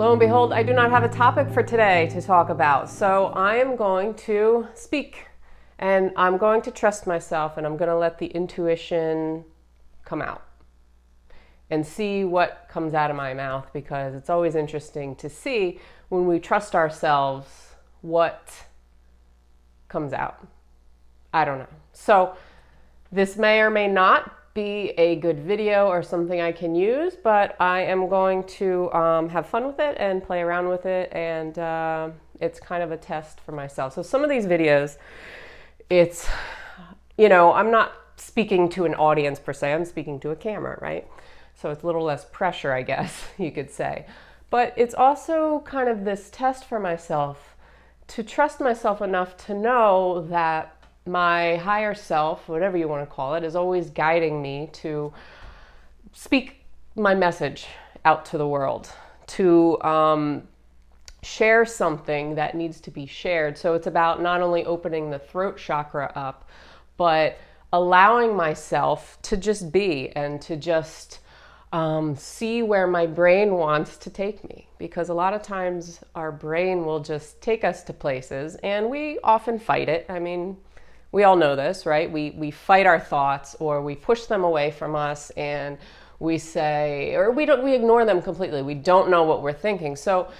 Lo and behold, I do not have a topic for today to talk about. So I am going to speak and I'm going to trust myself and I'm going to let the intuition come out and see what comes out of my mouth, because it's always interesting to see when we trust ourselves what comes out. I don't know. So this may or may not be a good video or something I can use, but I am going to have fun with it and play around with it, and it's kind of a test for myself. So some of these videos, it's, I'm not speaking to an audience per se, I'm speaking to a camera, right? So it's a little less pressure, I guess you could say. But it's also kind of this test for myself to trust myself enough to know that my higher self, whatever you want to call it, is always guiding me to speak my message out to the world, to share something that needs to be shared. So it's about not only opening the throat chakra up, but allowing myself to just be and to just see where my brain wants to take me. Because a lot of times our brain will just take us to places and we often fight it. I mean, we all know this, right? We fight our thoughts, or we push them away from us, and we say, or we ignore them completely. We don't know what we're thinking. So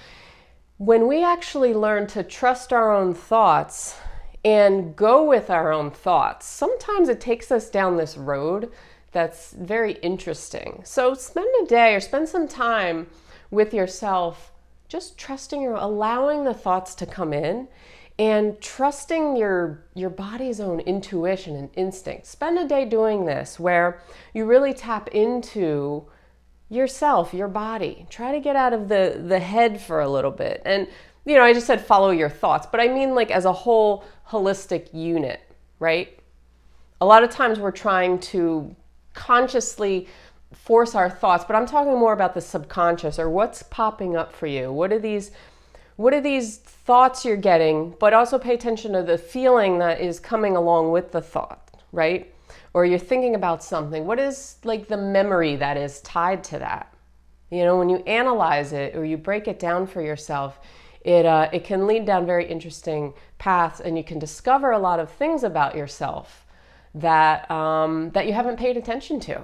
when we actually learn to trust our own thoughts and go with our own thoughts, sometimes it takes us down this road that's very interesting. So spend a day or spend some time with yourself, just trusting or allowing the thoughts to come in and trusting your body's own intuition and instinct. Spend a day doing this where you really tap into yourself, your body. Try to get out of the head for a little bit. And, I just said follow your thoughts, but I mean like as a whole holistic unit, right? A lot of times we're trying to consciously force our thoughts, but I'm talking more about the subconscious, or what's popping up for you. What are these thoughts you're getting, but also pay attention to the feeling that is coming along with the thought, right? Or you're thinking about something. What is like the memory that is tied to that? When you analyze it or you break it down for yourself, it can lead down very interesting paths, and you can discover a lot of things about yourself that you haven't paid attention to.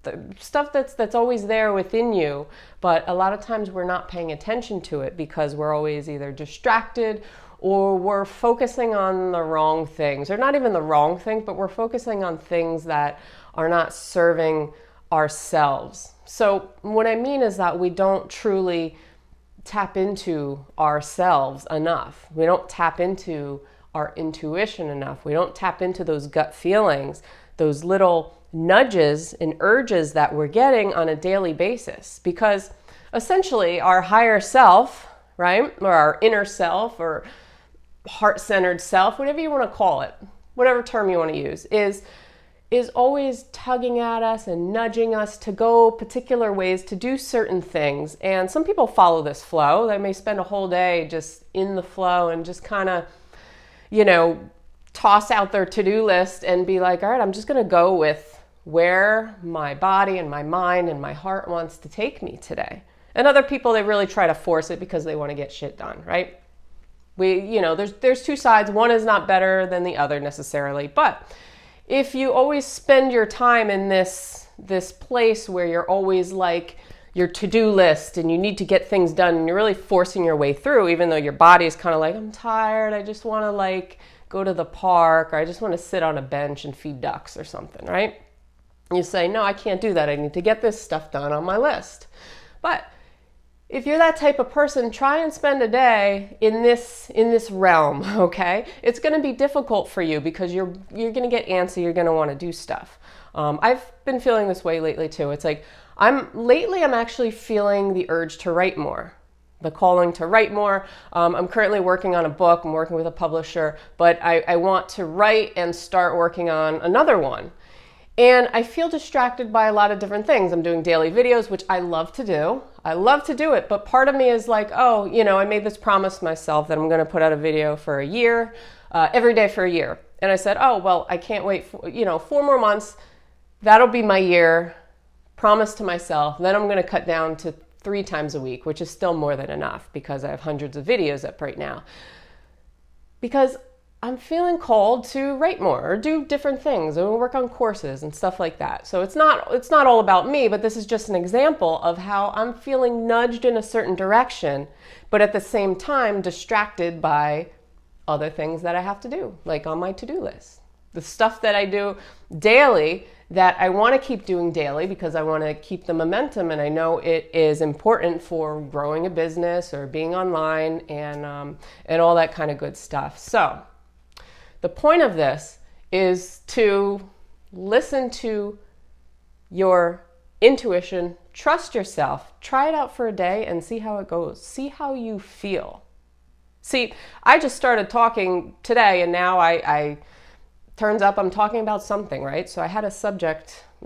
The stuff that's always there within you, but a lot of times we're not paying attention to it because we're always either distracted or we're focusing on the wrong things, or not even the wrong thing, but we're focusing on things that are not serving ourselves. So what I mean is that we don't truly tap into ourselves enough. We don't tap into our intuition enough. We don't tap into those gut feelings, those little nudges and urges that we're getting on a daily basis, because essentially our higher self, right, or our inner self or heart-centered self, whatever you want to call it, whatever term you want to use, is always tugging at us and nudging us to go particular ways to do certain things. And some people follow this flow. They may spend a whole day just in the flow and just kind of, toss out their to-do list and be like, all right, I'm just going to go with where my body and my mind and my heart wants to take me today. And other people, they really try to force it because they want to get shit done, right? There's two sides. One is not better than the other necessarily. But if you always spend your time in this place where you're always like your to-do list and you need to get things done and you're really forcing your way through, even though your body is kind of like, I'm tired, I just want to go to the park, or I just want to sit on a bench and feed ducks or something, right? You say, no, I can't do that. I need to get this stuff done on my list. But if you're that type of person, try and spend a day in this realm, okay? It's going to be difficult for you because you're going to get antsy. You're going to want to do stuff. I've been feeling this way lately too. It's like I'm actually feeling the urge to write more. The calling to write more. I'm currently working on a book. I'm working with a publisher, but I want to write and start working on another one. And I feel distracted by a lot of different things. I'm doing daily videos, which I love to do. I love to do it, but part of me is like, oh, I made this promise to myself that I'm going to put out a video for a year, every day for a year. And I said, oh, well, I can't wait for, 4 more months. That'll be my year. Promise to myself. Then I'm going to cut down to 3 times a week, which is still more than enough because I have hundreds of videos up right now. Because I'm feeling called to write more or do different things or work on courses and stuff like that. So it's not all about me, but this is just an example of how I'm feeling nudged in a certain direction, but at the same time distracted by other things that I have to do, like on my to-do list. The stuff that I do daily that I want to keep doing daily because I want to keep the momentum, and I know it is important for growing a business or being online and all that kind of good stuff. So the point of this is to listen to your intuition, trust yourself, try it out for a day and see how it goes. See how you feel. See, I just started talking today and now I turns up I'm talking about something, right? So I had a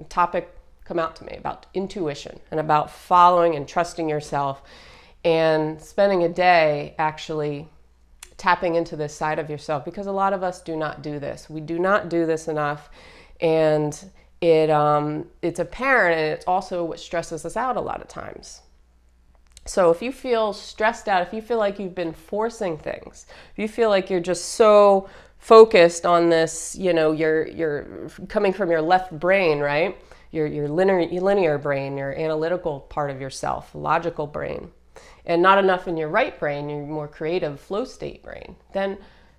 topic come out to me about intuition and about following and trusting yourself and spending a day actually tapping into this side of yourself, because a lot of us do not do this. We do not do this enough, and it's apparent, and it's also what stresses us out a lot of times. So if you feel stressed out, if you feel like you've been forcing things, if you feel like you're just so focused on this, you're coming from your left brain, right? Your linear brain, your analytical part of yourself, logical brain, and not enough in your right brain, your more creative flow state brain, then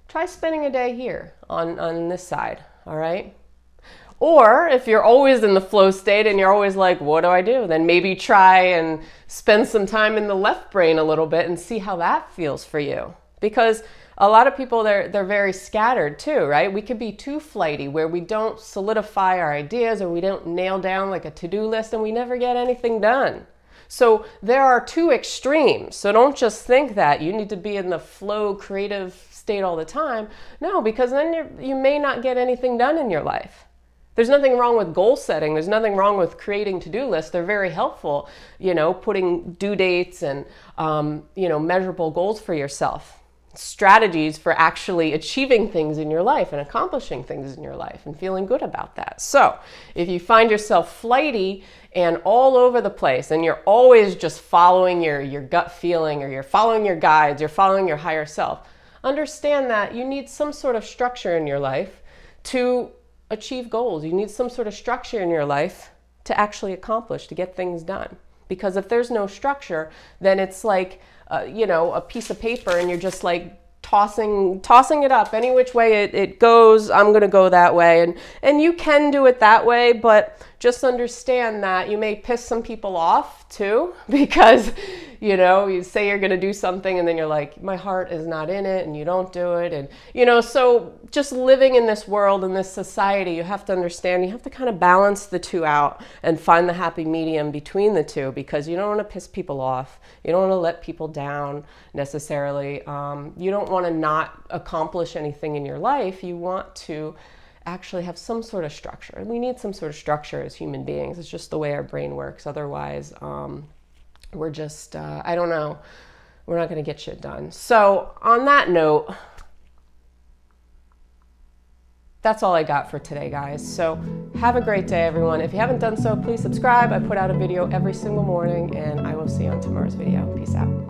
try spending a day here on this side, all right? Or if you're always in the flow state and you're always like, what do I do? Then maybe try and spend some time in the left brain a little bit and see how that feels for you. Because a lot of people, they're very scattered too, right? We could be too flighty where we don't solidify our ideas or we don't nail down like a to-do list and we never get anything done. So there are 2 extremes. So don't just think that you need to be in the flow creative state all the time. No, because then you may not get anything done in your life. There's nothing wrong with goal setting. There's nothing wrong with creating to-do lists. They're very helpful, putting due dates and, measurable goals for yourself. Strategies for actually achieving things in your life and accomplishing things in your life and feeling good about that. So if you find yourself flighty and all over the place and you're always just following your gut feeling, or you're following your guides, you're following your higher self, understand that you need some sort of structure in your life to achieve goals. You need some sort of structure in your life to actually accomplish, to get things done. Because if there's no structure, then it's like, a piece of paper and you're just like tossing it up any which way it goes. I'm going to go that way. And you can do it that way, but just understand that you may piss some people off too, because, you say you're going to do something and then you're like, my heart is not in it, and you don't do it. And, so just living in this world, in this society, you have to understand, you have to kind of balance the 2 out and find the happy medium between the 2, because you don't want to piss people off. You don't want to let people down necessarily. You don't want to not accomplish anything in your life. You want to actually have some sort of structure. We need some sort of structure as human beings. It's just the way our brain works. Otherwise, we're just, I don't know, we're not going to get shit done. So on that note, that's all I got for today, guys. So have a great day, everyone. If you haven't done so, please subscribe. I put out a video every single morning, and I will see you on tomorrow's video. Peace out.